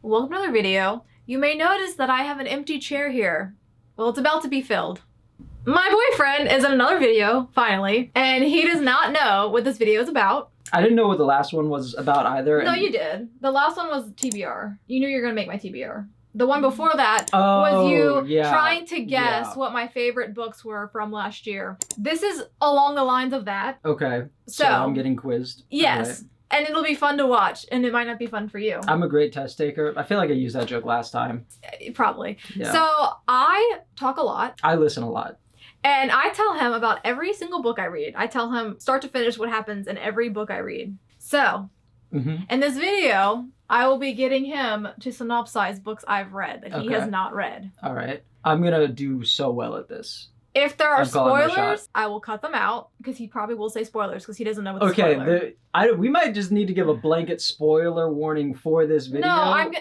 Welcome to another video. You may notice that I have an empty chair here. Well, it's about to be filled. My boyfriend is in another video, finally, and he does not know what this video is about. I didn't know what the last one was about either. No, you did. The last one was TBR. You knew you were gonna make my TBR. The one before that was you trying to guess what my favorite books were from last year. This is along the lines of that. Okay. So I'm getting quizzed. Yes. Okay. And it'll be fun to watch, and it might not be fun for you. I'm a great test taker. I feel like I used that joke last time. Probably. Yeah. So I talk a lot. I listen a lot. And I tell him about every single book I read. I tell him start to finish what happens in every book I read. So, in this video, I will be getting him to synopsize books I've read that he has not read. All right. I'm going to do so well at this. If there are spoilers, I will cut them out because he probably will say spoilers because he doesn't know what the spoiler. We might just need to give a blanket spoiler warning for this video. No,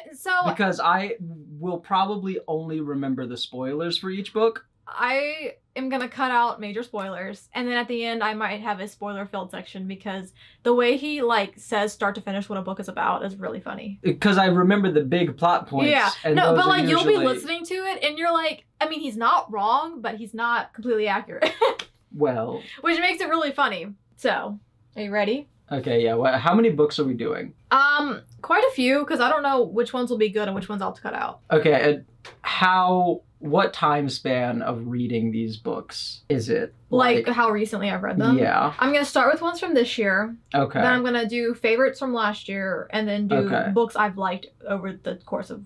because I will probably only remember the spoilers for each book. I am going to cut out major spoilers, and then at the end I might have a spoiler-filled section because the way he says start to finish what a book is about is really funny. Because I remember the big plot points. Yeah, and no, but you'll be listening to it and you're like, I mean, he's not wrong, but he's not completely accurate. Well. Which makes it really funny. So, are you ready? Okay, yeah. How many books are we doing? Quite a few, because I don't know which ones will be good and which ones I'll have to cut out. Okay, and what time span of reading these books is it? Like how recently I've read them? Yeah. I'm going to start with ones from this year. Okay. Then I'm going to do favorites from last year, and then do books I've liked over the course of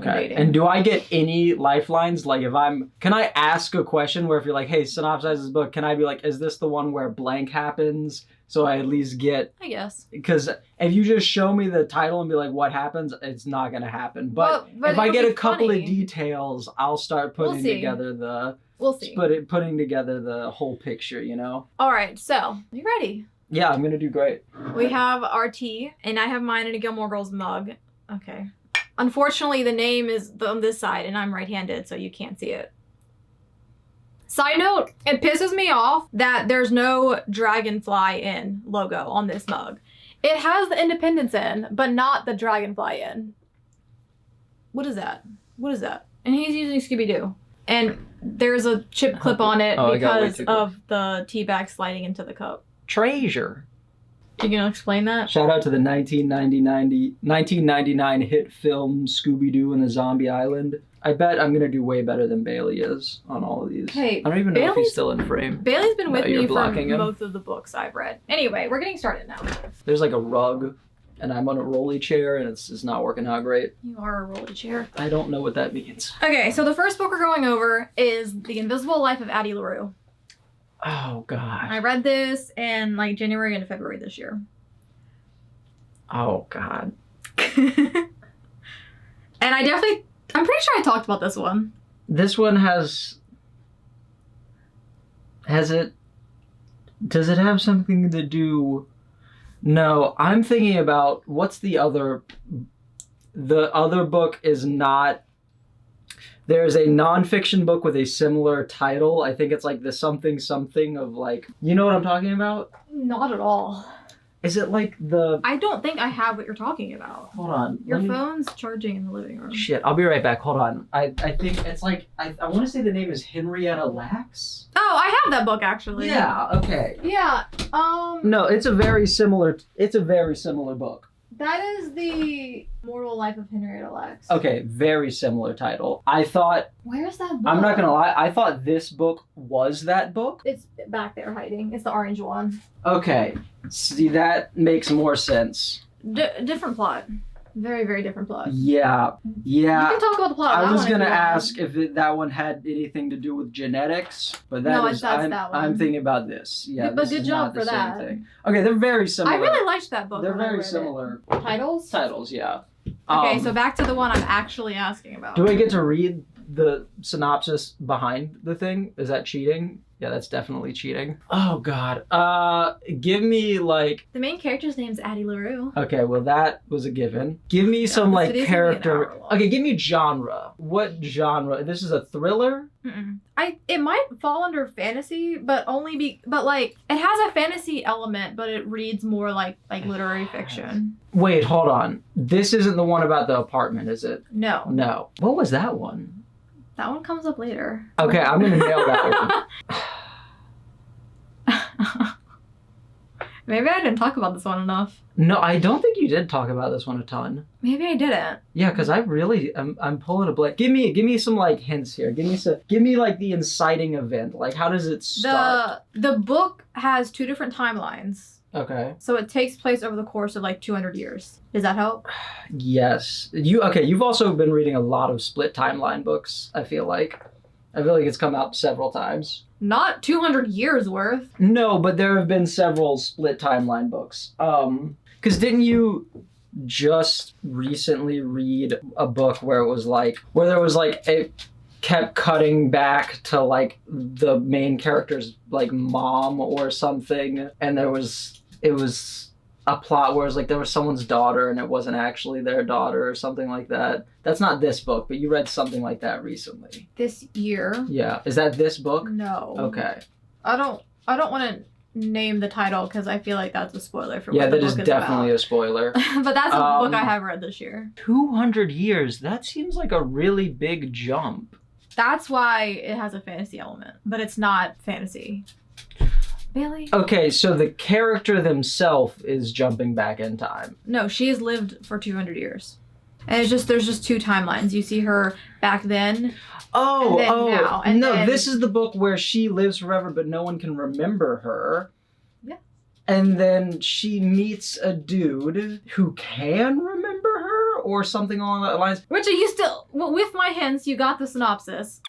dating. And do I get any lifelines? Like can I ask a question where if you're like, hey, synopsize this book, can I be like, is this the one where blank happens? So I at least get... I guess. Because if you just show me the title and be like, what happens, it's not going to happen. But if I get a couple of details, I'll start putting together the... We'll see. Putting together the whole picture, you know? All right, so, are you ready? Yeah, I'm going to do great. We have our tea, and I have mine in a Gilmore Girls mug. Okay. Unfortunately, the name is on this side, and I'm right-handed, so you can't see it. Side note, it pisses me off that there's no Dragonfly Inn logo on this mug. It has the Independence Inn, but not the Dragonfly Inn. What is that? What is that? And he's using Scooby-Doo. And there's a chip clip on it because of the tea bag sliding into the cup. Treasure. You gonna explain that? Shout out to the 1999 hit film Scooby-Doo and the Zombie Island. I bet I'm going to do way better than Bailey is on all of these. Hey, I don't even know if he's still in frame. Bailey's been with me for most of the books I've read. Anyway, we're getting started now. There's like a rug, and I'm on a rolly chair, and it's not working out great. You are a rolly chair. I don't know what that means. Okay, so the first book we're going over is The Invisible Life of Addie LaRue. Oh, God. I read this in January and February this year. Oh, God. And I'm pretty sure I talked about this one. This one does it have something to do? No, I'm thinking about what's the other book is not, there's a nonfiction book with a similar title. I think it's like the something of you know what I'm talking about? Not at all. Is it I don't think I have what you're talking about. Hold on. Your phone's charging in the living room. Shit, I'll be right back. Hold on. I think it's I want to say the name is Henrietta Lacks. Oh, I have that book actually. Yeah, okay. Yeah, No, it's a very similar book. That is The Mortal Life of Henrietta Lacks. Okay, very similar title. I thought... Where's that book? I'm not gonna lie, I thought this book was that book. It's back there hiding. It's the orange one. Okay, see, that makes more sense. Different plot. Very, very different plot. Yeah. You can talk about the plot. I was gonna ask if that one had anything to do with genetics, but that's that one. I'm thinking about this. Yeah, but good job for that. Thing. Okay, they're very similar. I really liked that book. They're very similar. Titles? Titles, yeah. Okay, so back to the one I'm actually asking about. Do I get to read the synopsis behind the thing? Is that cheating? Yeah, that's definitely cheating. Oh God. Give me like. The main character's name's Addie LaRue. Okay, well that was a given. Give me some like character. Okay, give me genre. What genre? This is a thriller. Mm-mm. It might fall under fantasy, but like it has a fantasy element, but it reads more like literary fiction. Wait, hold on. This isn't the one about the apartment, is it? No. No. What was that one? That one comes up later. Okay, I'm gonna nail that one. Maybe I didn't talk about this one enough. No, I don't think you did talk about this one a ton. Maybe I didn't. Yeah, because I really I'm pulling a blank. Give me some like hints here. Give me like the inciting event. Like how does it start? The book has 2 different timelines. Okay. So it takes place over the course of like 200 years. Does that help? Yes. You've also been reading a lot of split timeline books, I feel like it's come out several times. Not 200 years worth. No, but there have been several split timeline books. Because didn't you just recently read a book where there was like it kept cutting back to like the main character's like mom or something, and it was a plot where it was like there was someone's daughter and it wasn't actually their daughter or something like that. That's not this book, but you read something like that recently. This year? Yeah. Is that this book? No. Okay. I don't want to name the title because I feel like that's a spoiler for yeah, what the book is. Yeah, that is definitely a spoiler. But that's a book I have read this year. 200 years. That seems like a really big jump. That's why it has a fantasy element, but it's not fantasy. Really? Okay, so the character themselves is jumping back in time. No, she has lived for 200 years. And there's just 2 timelines. You see her back then. Oh, and then now. And no, then... this is the book where she lives forever, but no one can remember her. Yeah. And then she meets a dude who can remember her or something along that lines. Richard, with my hints, you got the synopsis.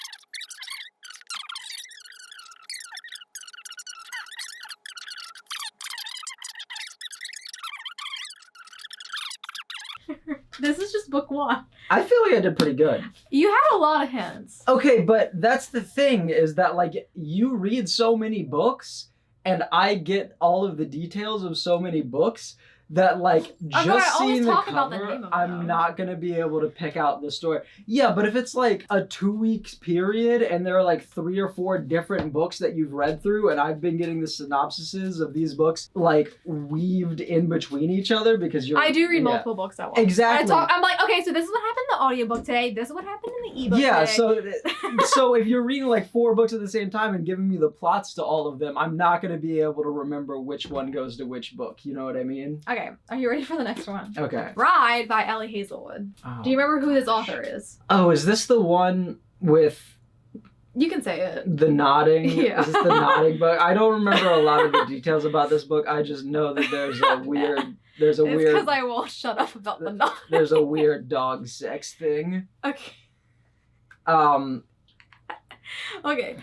This is just book 1. I feel like I did pretty good. You had a lot of hints. Okay, but that's the thing is that like you read so many books and I get all of the details of so many books that like just seeing the cover, I'm not gonna be able to pick out the story. Yeah, but if it's like a 2-week period and there are like 3 or 4 different books that you've read through and I've been getting the synopsises of these books like weaved in between each other because I do read multiple books at once. Exactly. I'm like, okay, so this is what happened in the audiobook today. This is what happened in the ebook today. So if you're reading like 4 books at the same time and giving me the plots to all of them, I'm not gonna be able to remember which one goes to which book. You know what I mean? Okay, are you ready for the next one? Okay. Ride by Ellie Hazelwood. Oh. Do you remember who this author is? Oh, is this the one with... You can say it. The Nodding? Yeah. Is this the Nodding book? I don't remember a lot of the details about this book. I just know that there's a weird... It's because I won't shut up about the Nodding. There's a weird dog sex thing. Okay. Okay.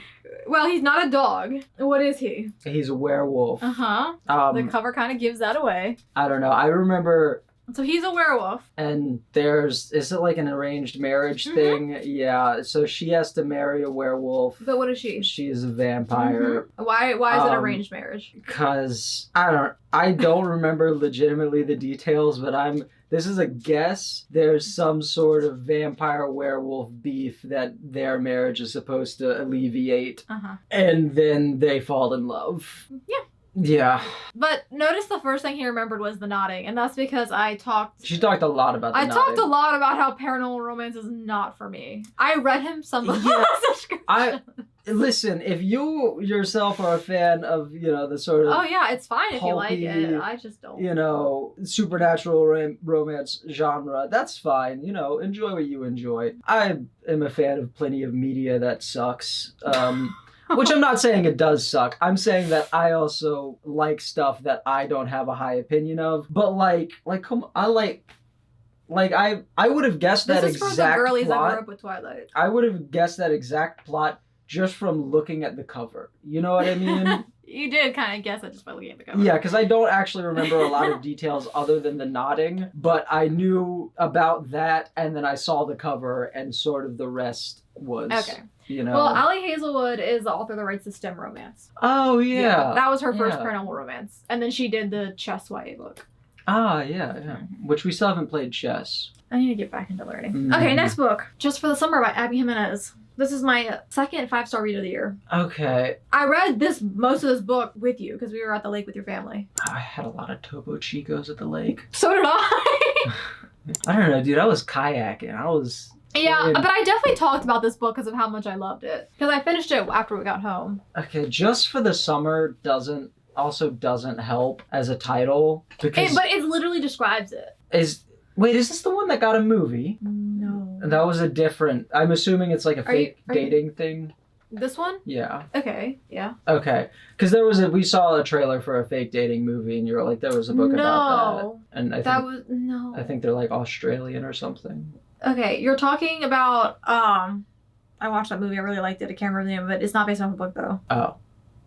Well, he's not a dog. What is he? He's a werewolf. Uh-huh. The cover kind of gives that away. I don't know. I remember... So he's a werewolf. And is it like an arranged marriage thing? Yeah. So she has to marry a werewolf. But what is she? She is a vampire. Mm-hmm. Why is it arranged marriage? Because I don't remember legitimately the details, but this is a guess. There's some sort of vampire werewolf beef that their marriage is supposed to alleviate. Uh-huh. And then they fall in love. Yeah. Yeah. But notice the first thing he remembered was the Nodding, and that's because She talked a lot about the Nodding. I talked a lot about how paranormal romance is not for me. I read him some of the subscriptions. Listen, if you yourself are a fan of, the sort of... Oh, yeah, it's fine if you like it. I just don't. Supernatural romance genre, that's fine. Enjoy what you enjoy. I am a fan of plenty of media that sucks. Which I'm not saying it does suck. I'm saying that I also like stuff that I don't have a high opinion of. But come on, I would have guessed that exact plot. This is for the girlies that grew up with Twilight. I would have guessed that exact plot just from looking at the cover. You know what I mean? You did kind of guess it just by looking at the cover. Yeah, because I don't actually remember a lot of details other than the nodding, but I knew about that, and then I saw the cover, and sort of the rest was, Okay. you know. Well, Allie Hazelwood is the author that writes the STEM romance. Oh, yeah. That was her first paranormal romance. And then she did the chess YA book. Ah, yeah. Which we still haven't played chess. I need to get back into learning. Okay, next book. Just for the Summer by Abby Jimenez. This is my second 5-star read of the year. Okay. I read most of this book with you because we were at the lake with your family. I had a lot of Topo Chicos at the lake. So did I. I don't know, dude. I was kayaking. I was... Yeah, but I definitely talked about this book because of how much I loved it. Because I finished it after we got home. Okay, Just for the Summer doesn't help as a title. Because But it literally describes it. Wait, is this the one that got a movie? No. That was a different... I'm assuming it's like a fake dating thing. This one? Yeah. Okay, yeah. Okay. Because we saw a trailer for a fake dating movie, and you were like, there was a book about that. And I think they're like Australian or something. Okay, you're talking about, I watched that movie, I really liked it, I can't remember the name of it. It's not based on a book, though. Oh.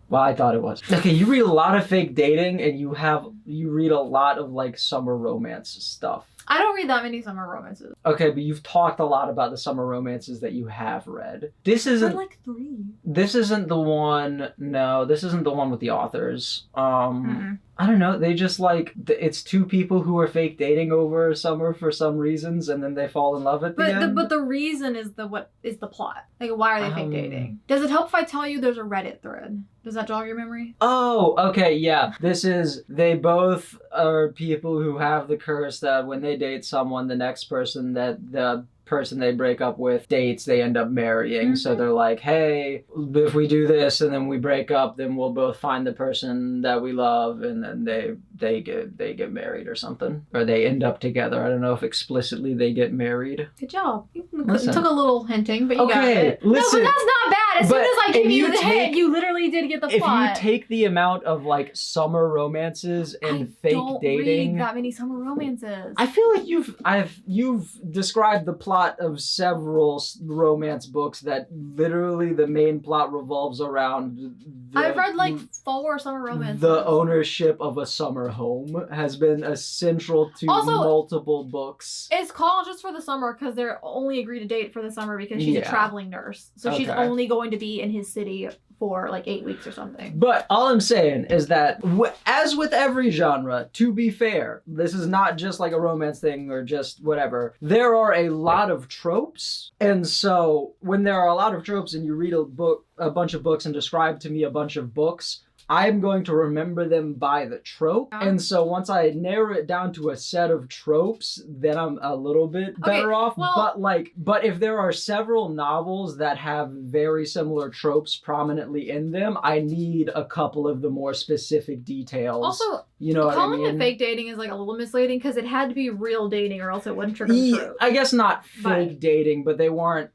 Well, I thought it was. Okay, you read a lot of fake dating, and you read a lot of, like, summer romance stuff. I don't read that many summer romances. Okay, but you've talked a lot about the summer romances that you have read. This isn't... I read like 3. This isn't the one... No, this isn't the one with the authors. I don't know, they just like... It's two people who are fake dating over summer for some reasons, and then they fall in love at the end. But the reason is the plot. Like, why are they fake dating? Does it help if I tell you there's a Reddit thread? Does that jog your memory? Oh, okay, yeah. They both are people who have the curse that when they date someone, the next person that the person they break up with dates, they end up marrying. So they're like, hey, if we do this and then we break up, then we'll both find the person that we love, and then they get married or something, or they end up together. I don't know if explicitly they get married. Good job. You took a little hinting, but you got it. Listen, no, but that's not bad. As soon as I give you the hint, you literally did get the plot. If you take the amount of like summer romances and fake dating, read that many summer romances. I feel like you've described the plot of several romance books that literally the main plot revolves around. I've read like 4 summer romances. The ownership of a summer home has been essential to multiple books. It's called Just for the Summer because they're only agreed to date for the summer because she's a traveling nurse. So she's only going to be in his city for like 8 weeks or something. But all I'm saying is that, as with every genre, to be fair, this is not just like a romance thing or just whatever. There are a lot of tropes. And so when there are a lot of tropes and you read a bunch of books and describe to me a bunch of books, I'm going to remember them by the trope. And so once I narrow it down to a set of tropes, then I'm a little bit better off. Well, but if there are several novels that have very similar tropes prominently in them, I need a couple of the more specific details. Also, you know what I mean? Calling it fake dating is like a little misleading because it had to be real dating or else it wouldn't trigger the trope. I guess not fake dating, but they were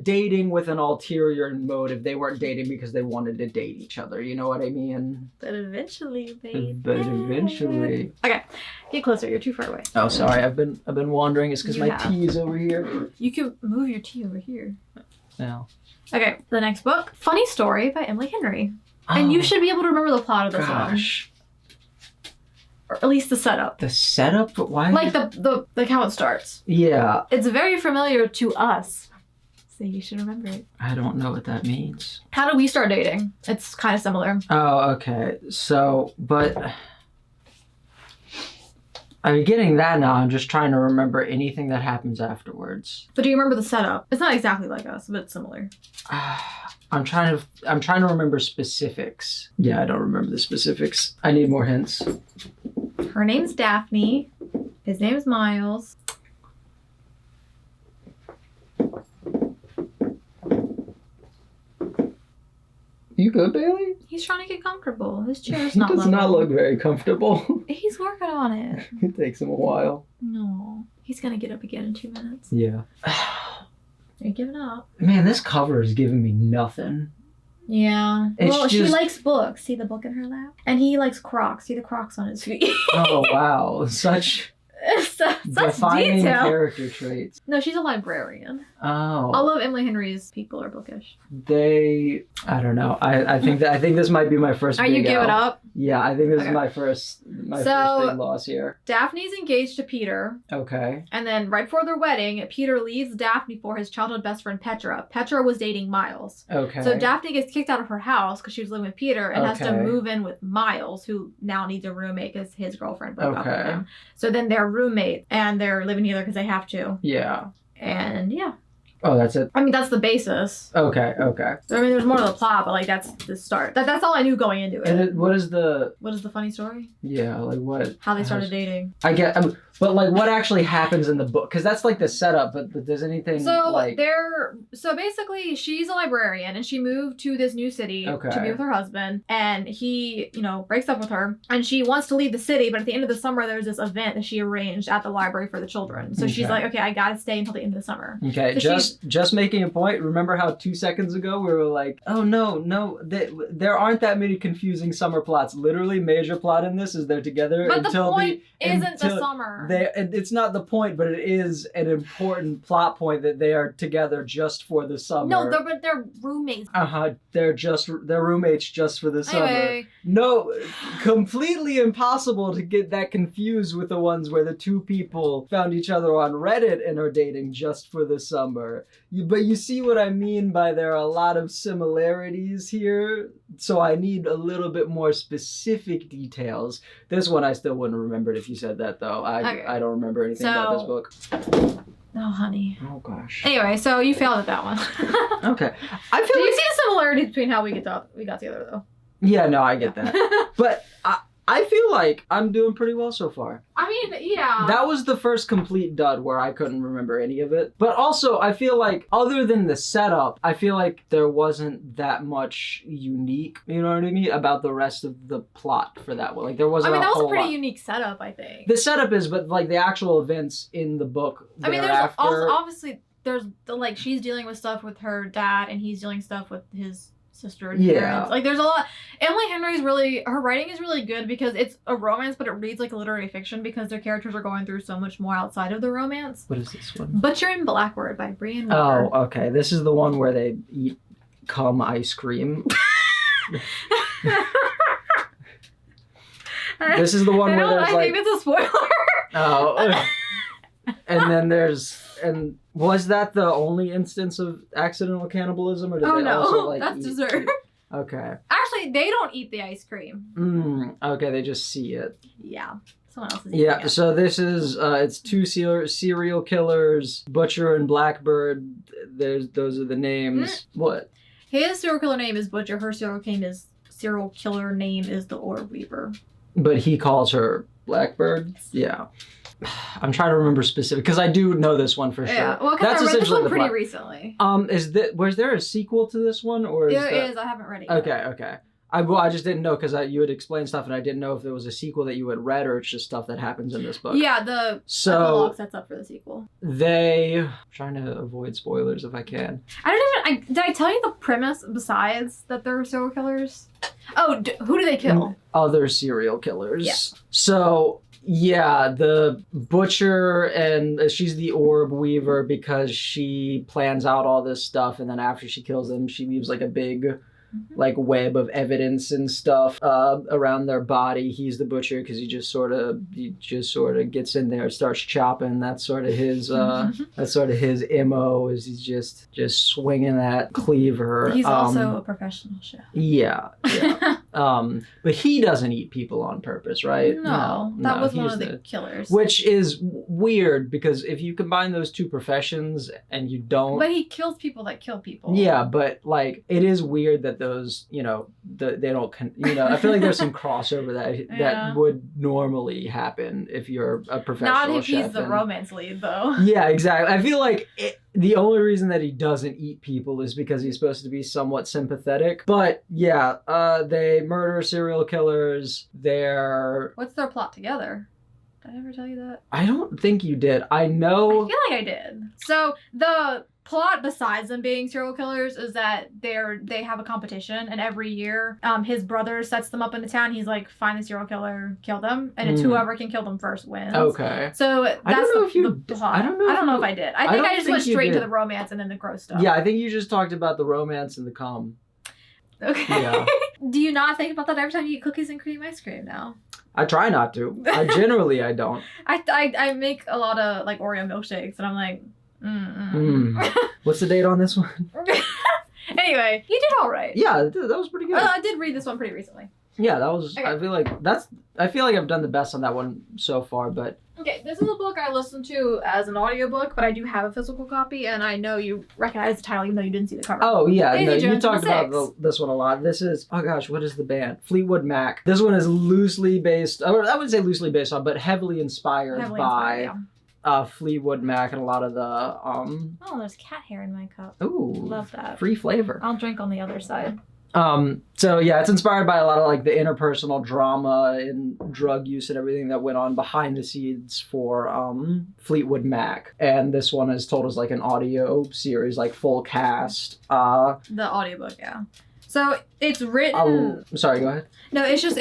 dating with an ulterior motive. They weren't dating because they wanted to date each other. You know what I mean? But eventually, babe. Okay, get closer. You're too far away. Oh, sorry. I've been wandering. It's because my tea is over here. You can move your tea over here. No. Okay, the next book, Funny Story by Emily Henry. And you should be able to remember the plot of this one. Or at least the setup. The setup? Why? Like the how it starts. Yeah. It's very familiar to us. So you should remember it. I don't know what that means. How did we start dating? It's kind of similar. Oh, okay. So, but... I'm getting that now. I'm just trying to remember anything that happens afterwards. But do you remember the setup? It's not exactly like us, but it's similar. I'm trying to remember specifics. Yeah, I don't remember the specifics. I need more hints. Her name's Daphne. His name's Miles. You good, Bailey? He's trying to get comfortable. His chair's not level. He does not look very comfortable. He's working on it. It takes him a while. No. He's gonna get up again in 2 minutes. Yeah. Are you giving up? Man, this cover is giving me nothing. Yeah. She likes books. See the book in her lap? And he likes Crocs. See the Crocs on his feet. Oh, wow. Such... Such Defining detail. character traits. No, she's a librarian. Oh. All of Emily Henry's people are bookish. I don't know. I think this might be my first. Are you big giving L. up? Yeah, I think this Okay. is my first big loss here. Daphne's engaged to Peter, Okay. and then right before their wedding, Peter leaves Daphne for his childhood best friend Petra. Petra was dating Miles. Okay. So Daphne gets kicked out of her house because she was living with Peter and has to Okay. move in with Miles, who now needs a roommate because his girlfriend broke up with Okay. him. So then they're roommates and they're living together because they have to. Yeah. And yeah. Oh, that's it. I mean, that's the basis. Okay. I mean, there's more to the plot, but like that's the start. That's all I knew going into it. And what is the? What is the funny story? Yeah, like what? How they started dating. I get, but like what actually happens in the book? Because that's like the setup. But does anything like? So basically, she's a librarian and she moved to this new city Okay. to be with her husband. And he, breaks up with her and she wants to leave the city. But at the end of the summer, there's this event that she arranged at the library for the children. So she's Okay. like, okay, I gotta stay until the end of the summer. Okay, So just making a point. Remember how 2 seconds ago we were like, oh no, there aren't that many confusing summer plots. Literally, major plot in this is they're together But until the point isn't the summer. It's not the point, but it is an important plot point that they are together just for the summer. No, they're roommates. They're roommates just for the summer. Anyway, No, completely impossible to get that confused with the ones where the two people found each other on Reddit and are dating just for the summer. But you see what I mean by there are a lot of similarities here, so I need a little bit more specific details. This one I still wouldn't remember it if you said that, though. I don't remember anything about this book. oh, honey. Oh, gosh. Anyway, so you failed at that one. Okay. I feel Do you like... see the similarities between how we got together, though? Yeah, no, I get that. But I feel like I'm doing pretty well so far. I mean, yeah. That was the first complete dud where I couldn't remember any of it. But also, I feel like, other than the setup, I feel like there wasn't that much unique, you know what I mean, about the rest of the plot for that one. Like, there wasn't that was a pretty lot. unique setup, I think. The setup is, but, like, the actual events in the book I mean, thereafter... there's also, obviously, there's, she's dealing with stuff with her dad, and he's dealing stuff with his sister and parents. Like, there's a lot. Emily Henry's her writing is really good because it's a romance, but it reads like a literary fiction because their characters are going through so much more outside of the romance. What is this one? Butcher and Blackbird by Brian Weaver. Oh, okay. This is the one where they eat cum ice cream. This is the one where there's I think that's a spoiler. Oh. And then was that the only instance of accidental cannibalism, or did they also like that's eat dessert. Okay. Actually, they don't eat the ice cream. Okay, they just see it. Yeah. Someone else is eating it. So this is it's two serial killers, Butcher and Blackbird. Those are the names. What? His serial killer name is Butcher. Her serial killer name is the Orb Weaver. But he calls her Blackbird. Yeah. I'm trying to remember specific because I do know this one for sure. Yeah, well, because I read this one pretty recently. Was there a sequel to this one, or There is. I haven't read it yet. Okay. I just didn't know because you had explained stuff, and I didn't know if there was a sequel that you had read or it's just stuff that happens in this book. Yeah, the epilogue sets up for the sequel. I'm trying to avoid spoilers if I can. Did I tell you the premise besides that they're serial killers? Oh, who do they kill? Other serial killers. Yeah. So. Yeah, the Butcher, and she's the Orb Weaver because she plans out all this stuff, and then after she kills them, she leaves like a big like web of evidence and stuff around their body. He's the Butcher because he just sort of gets in there, starts chopping. That's sort of his MO, is he's just swinging that cleaver. He's also a professional chef. Yeah. But he doesn't eat people on purpose, right? No, that was one of the killers. Which is weird because if you combine those two professions and you don't... But he kills people that kill people. Yeah, but like it is weird that those, they don't, I feel like there's some crossover that would normally happen if you're a professional chef. Not if he's the romance lead, though. Yeah, exactly. I feel like the only reason that he doesn't eat people is because he's supposed to be somewhat sympathetic. But yeah, they murder serial killers. What's their plot together? Did I ever tell you that? I don't think you did. I know. I feel like I did. So the plot besides them being serial killers is that they have a competition, and every year his brother sets them up in the town. He's like, find the serial killer, kill them, and it's whoever can kill them first wins. Okay. So that's the plot. I don't know if I did. I think I just went straight to the romance and then the gross stuff. Yeah, I think you just talked about the romance and the cum. Okay. Yeah. Do you not think about that every time you eat cookies and cream ice cream now? I try not to. I don't. I make a lot of like Oreo milkshakes, and I'm like, What's the date on this one? Anyway, you did all right. Yeah, that was pretty good. I did read this one pretty recently. Yeah, that was. Okay. I feel like I've done the best on that one so far, but. Okay, this is a book I listened to as an audiobook, but I do have a physical copy, and I know you recognize the title even though you didn't see the cover. Oh, yeah. Daisy No, Jones you talked and the about this one a lot. This is, oh gosh, what is the band? Fleetwood Mac. This one is loosely based, I wouldn't say loosely based on, but heavily inspired by Fleetwood Mac and a lot of the... Oh, there's cat hair in my cup. Ooh. Love that. Free flavor. I'll drink on the other side. So yeah, it's inspired by a lot of like the interpersonal drama and drug use and everything that went on behind the scenes for Fleetwood Mac. And this one is told as like an audio series, like full cast. The audiobook, yeah. So it's written. Sorry, go ahead. No, it's just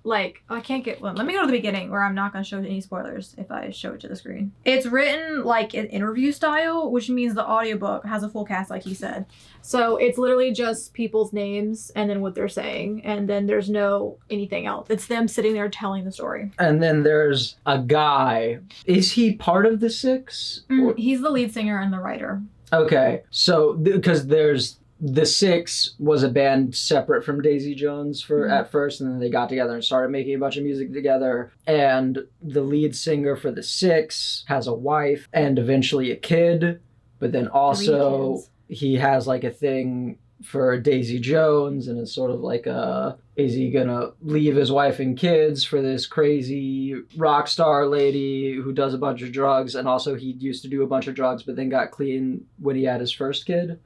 like, I can't get, well, let me go to the beginning where I'm not going to show any spoilers if I show it to the screen. It's written like an interview style, which means the audiobook has a full cast, like you said. So it's literally just people's names and then what they're saying, and then there's no anything else. It's them sitting there telling the story. And then there's a guy. Is he part of the Six? He's the lead singer and the writer. Okay, so because there's the Six was a band separate from Daisy Jones at first, and then they got together and started making a bunch of music together. And the lead singer for the Six has a wife and eventually a kid, but then also he has like a thing for Daisy Jones, and it's sort of like is he gonna leave his wife and kids for this crazy rock star lady who does a bunch of drugs, and also he used to do a bunch of drugs but then got clean when he had his first kid.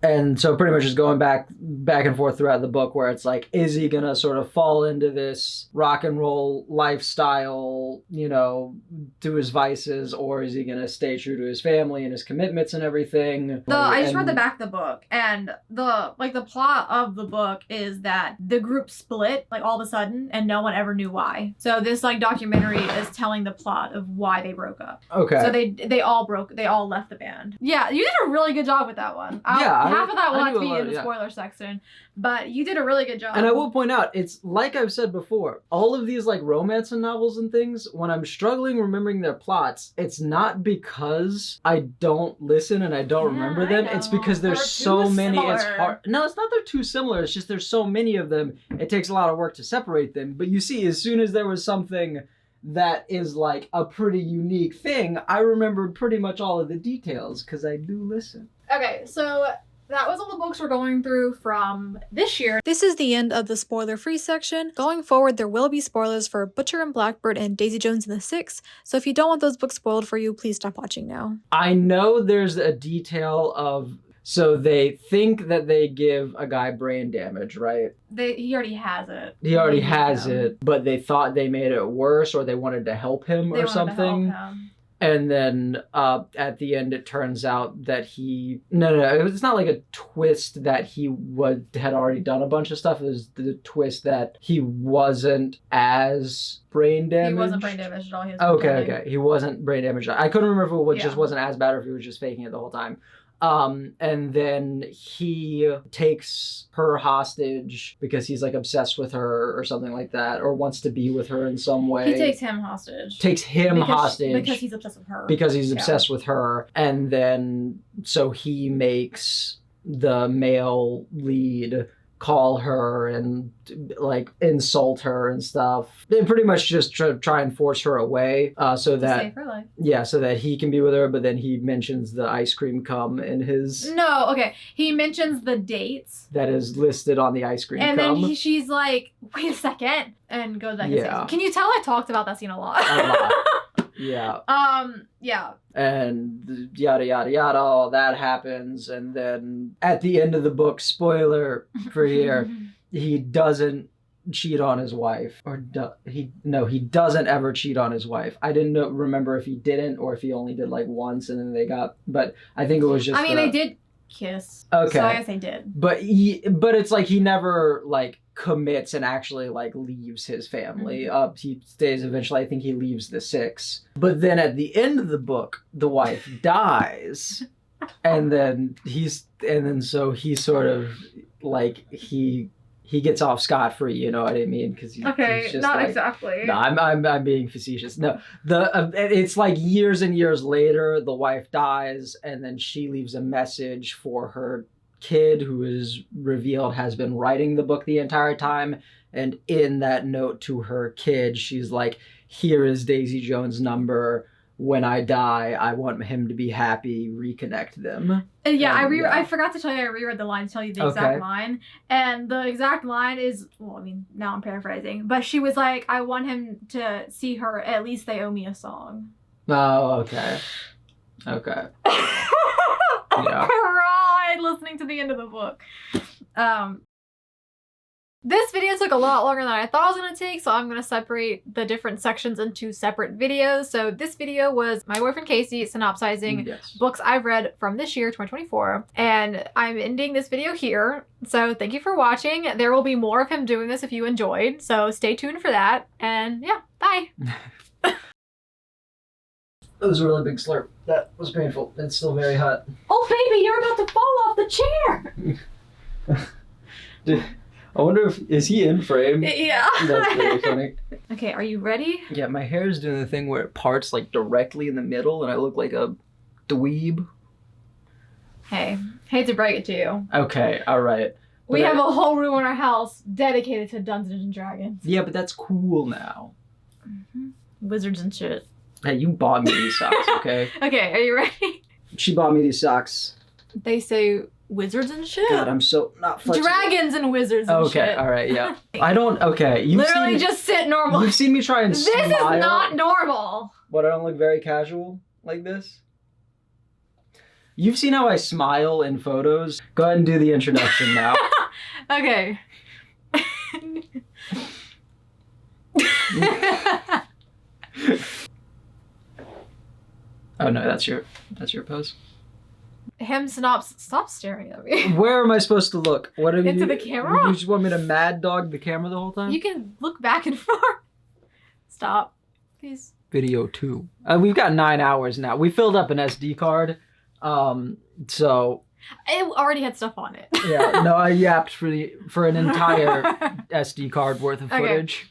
And so pretty much just going back and forth throughout the book where it's like, is he going to sort of fall into this rock and roll lifestyle, do his vices, or is he going to stay true to his family and his commitments and everything? I just read the back of the book, and the plot of the book is that the group split like all of a sudden and no one ever knew why. So this like documentary is telling the plot of why they broke up. Okay. So they all left the band. Yeah, you did a really good job with that one. Half of that will have to be in the spoiler section, but you did a really good job. And I will point out, it's like I've said before, all of these like romance and novels and things, when I'm struggling remembering their plots, it's not because I don't listen and I don't remember them. It's because there's so many. It's hard. No, it's not they're too similar. It's just there's so many of them. It takes a lot of work to separate them. But you see, as soon as there was something that is like a pretty unique thing, I remembered pretty much all of the details because I do listen. Okay, so that was all the books we're going through from this year. This is the end of the spoiler-free section. Going forward, there will be spoilers for Butcher and Blackbird and Daisy Jones and the Six, so if you don't want those books spoiled for you, please stop watching now. I know there's a detail of... So they think that they give a guy brain damage, right? He already has it. He already has it, but they thought they made it worse, or they wanted to help him or something. And then at the end, it turns out that it's not like a twist that he had already done a bunch of stuff. It was the twist that he wasn't as brain damaged. He wasn't brain damaged at all. Okay. He wasn't brain damaged. I couldn't remember if it just wasn't as bad or if he was just faking it the whole time. And then he takes her hostage because he's like obsessed with her or something like that, or wants to be with her in some way. He takes him hostage. Because he's obsessed with her. Because he's obsessed with her. And then, so he makes the male lead call her and like insult her and stuff. They pretty much just try and force her away so that save her life. Yeah, so that he can be with her. But then he mentions the ice cream cum in his. No, okay. He mentions the dates that is listed on the ice cream cum. And then she's like, "Wait a second," and goes back. Yeah. Can you tell I talked about that scene a lot? A lot. Yeah. Yeah. And yada yada yada, all that happens, and then at the end of the book, spoiler for here, he doesn't cheat on his wife, or he doesn't ever cheat on his wife. I didn't remember if he didn't or if he only did like once and then they got. But I think it was just. I mean, they did kiss. Okay. So I guess they did. But it's like he never like commits and actually like leaves his family. He stays eventually. I think he leaves the 6. But then at the end of the book, the wife dies, and then so he sort of like he gets off scot-free. You know what I mean? Because he's just not like, exactly. No, I'm being facetious. No, it's like years and years later, the wife dies, and then she leaves a message for her kid, who is revealed has been writing the book the entire time. And in that note to her kid, she's like, "Here is Daisy Jones' number. When I die, I want him to be happy. Reconnect them." I forgot to tell you, I reread the line to tell you the exact line. And the exact line is, well, I mean, now I'm paraphrasing, but she was like, "I want him to see her. At least they owe me a song." Oh, okay. Okay. I cried listening to the end of the book. This video took a lot longer than I thought it was going to take, so I'm going to separate the different sections into separate videos. So this video was my boyfriend Casey synopsizing books I've read from this year, 2024. And I'm ending this video here. So thank you for watching. There will be more of him doing this if you enjoyed. So stay tuned for that. And yeah, bye. That was a really big slurp. That was painful. It's still very hot. Oh, baby, you're about to fall off the chair. I wonder is he in frame? Yeah. That's really funny. Okay, are you ready? Yeah, my hair is doing the thing where it parts like directly in the middle and I look like a dweeb. Hey, hate to break it to you. Okay, alright. We have a whole room in our house dedicated to Dungeons and Dragons. Yeah, but that's cool now. Mm-hmm. Wizards and shit. Hey, you bought me these socks, okay? Okay, are you ready? She bought me these socks. They say wizards and shit? God, I'm so not flexible. Dragons and wizards and shit. Okay, alright, yeah. I don't, okay. Literally just sit normal. You've seen me try and smile. This is not normal. What, I don't look very casual like this? You've seen how I smile in photos? Go ahead and do the introduction now. Okay. Oh no, that's your pose. Stop staring at me. Where am I supposed to look? What have Into the camera? You just want me to mad dog the camera the whole time? You can look back and forth. Stop, please. Video 2. We've got 9 hours now. We filled up an SD card, so. It already had stuff on it. Yeah, no, I yapped for an entire SD card worth of footage.